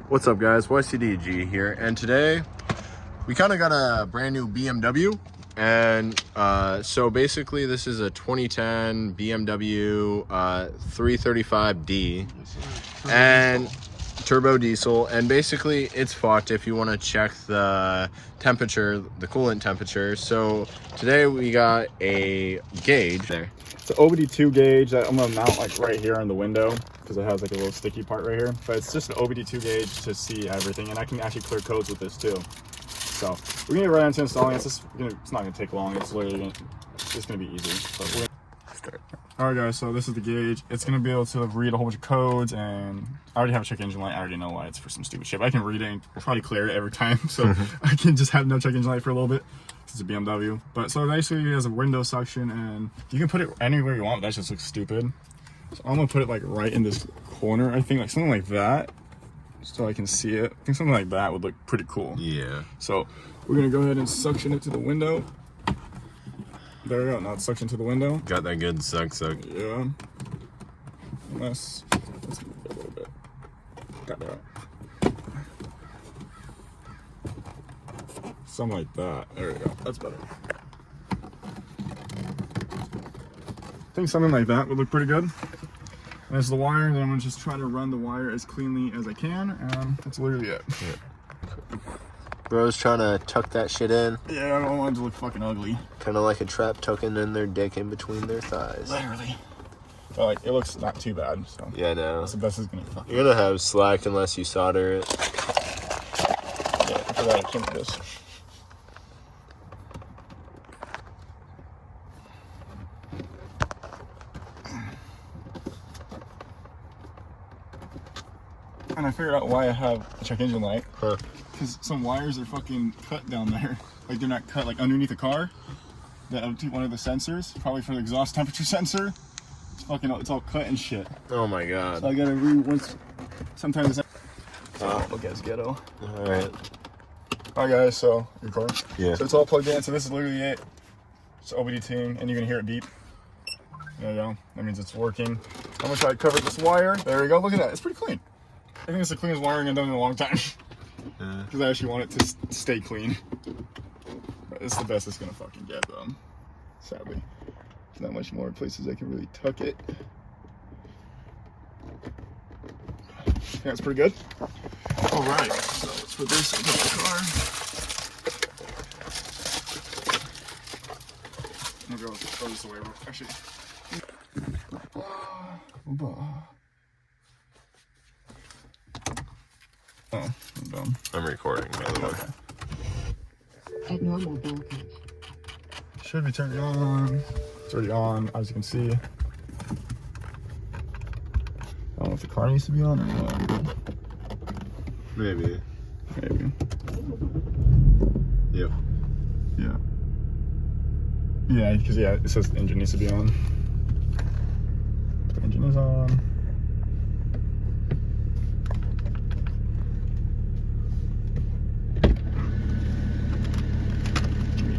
What's up, guys? YCDG here, and today we kind of got a brand new BMW, and so basically this is a 2010 BMW 335D and turbo diesel, and basically it's fucked if you want to check the temperature, the coolant temperature. So today we got a gauge there. It's an obd2 gauge that I'm gonna mount like right here on the window because it has like a little sticky part right here. But it's just an obd2 gauge to see everything, and I can actually clear codes with this too. So we're gonna get right into installing it. It's not gonna take long. It's literally gonna be easy. But we're gonna start. All right, guys. So this is the gauge. It's gonna be able to read a whole bunch of codes, and I already have a check engine light. I already know why it's for some stupid shit. But I can read it and probably clear it every time, so I can just have no check engine light for a little bit. It's a BMW. But so basically it has a window suction, and you can put it anywhere you want. That just looks stupid. So I'm gonna put it like right in this corner. I think like something like that, so I can see it. I think something like that would look pretty cool. Yeah. So we're gonna go ahead and suction it to the window. There we go. Now it's suction to the window. Got that good suck. Yeah. Let's move it a little bit. Got that. Something like that. There we go. That's better. I think something like that would look pretty good. There's the wire, and then I'm gonna just try to run the wire as cleanly as I can, and that's literally it. Yeah. Bro's trying to tuck that shit in. Yeah, I don't want it to look fucking ugly. Kind of like a trap tucking in their dick in between their thighs. Literally. But like, it looks not too bad, so. Yeah, no. That's the best it's gonna be. You're gonna have slack unless you solder it. Yeah, for that I can't do this. And I figured out why I have a check engine light. Huh. Because some wires are fucking cut down there. Like they're not cut like underneath the car. That one of the sensors, probably for the exhaust temperature sensor. It's all cut and shit. Oh my god. So I gotta once. Sometimes it's. Look at this ghetto. Alright. Alright guys, so you're recording? Yeah. So it's all plugged in. So this is literally it. It's obd2, and you're gonna hear it beep. There you go. That means it's working. I'm gonna try to cover this wire. There we go. Look at that. It's pretty clean. I think it's the cleanest wiring I've done in a long time. Because I actually want it to stay clean. But it's the best it's gonna fucking get, though. Sadly, there's not much more places I can really tuck it. Yeah, it's pretty good. All right, so let's put this in the car. I'm gonna go throw this away. Actually. Oh, I'm done. I'm recording, by the way. Abnormal voltage. Should be turned on. It's already on, as you can see. I don't know if the car needs to be on or not. Maybe. Yep. Yeah. Yeah, because it says the engine needs to be on. The engine is on.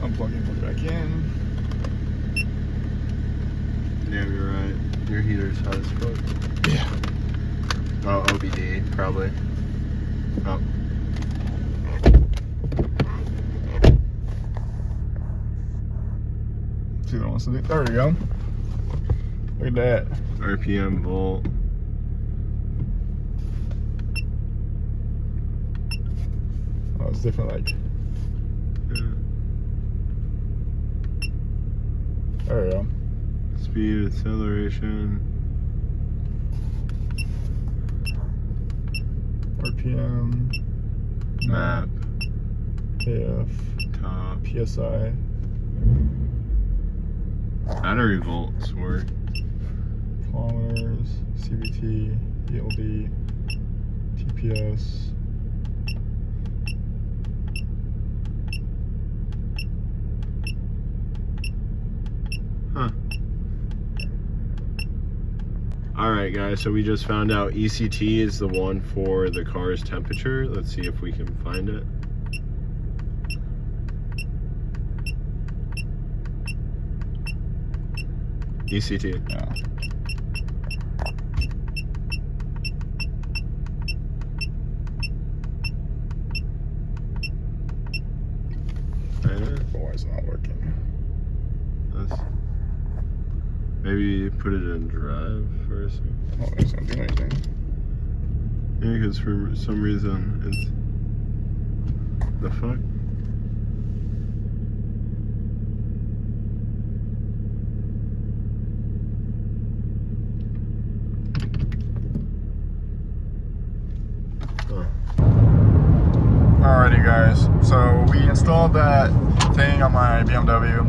Unplug it, plug it back in. Yeah, you're right. Your heater's hot as fuck. Yeah. Oh, OBD, probably. Oh. See what it wants to do. There we go. Look at that. RPM, volt. Oh, it's different, like. There we go. Speed, acceleration. RPM. Map. AF. Top. PSI. Battery volts work. Kilometers. CVT. ELD. TPS. Huh. Alright guys, so we just found out ECT is the one for the car's temperature. Let's see if we can find it. ECT. Yeah. Maybe put it in drive for a second. Oh, it's gonna do anything. Yeah, because for some reason it's the fuck. Alrighty guys, so we installed that thing on my BMW,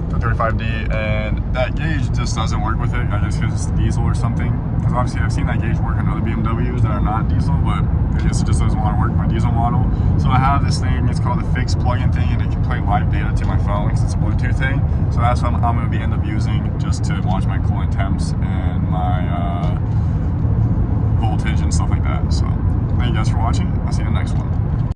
the 35D, and that gauge just doesn't work with it. I guess because it's diesel or something. Because obviously I've seen that gauge work on other BMWs that are not diesel, but I guess it just doesn't want to work with my diesel model. So I have this thing, it's called a fixed plug-in thing, and it can play live data to my phone because it's a Bluetooth thing. So that's what I'm going to end up using just to watch my coolant temps and my voltage and stuff like that. So thank you guys for watching. I'll see you in the next one.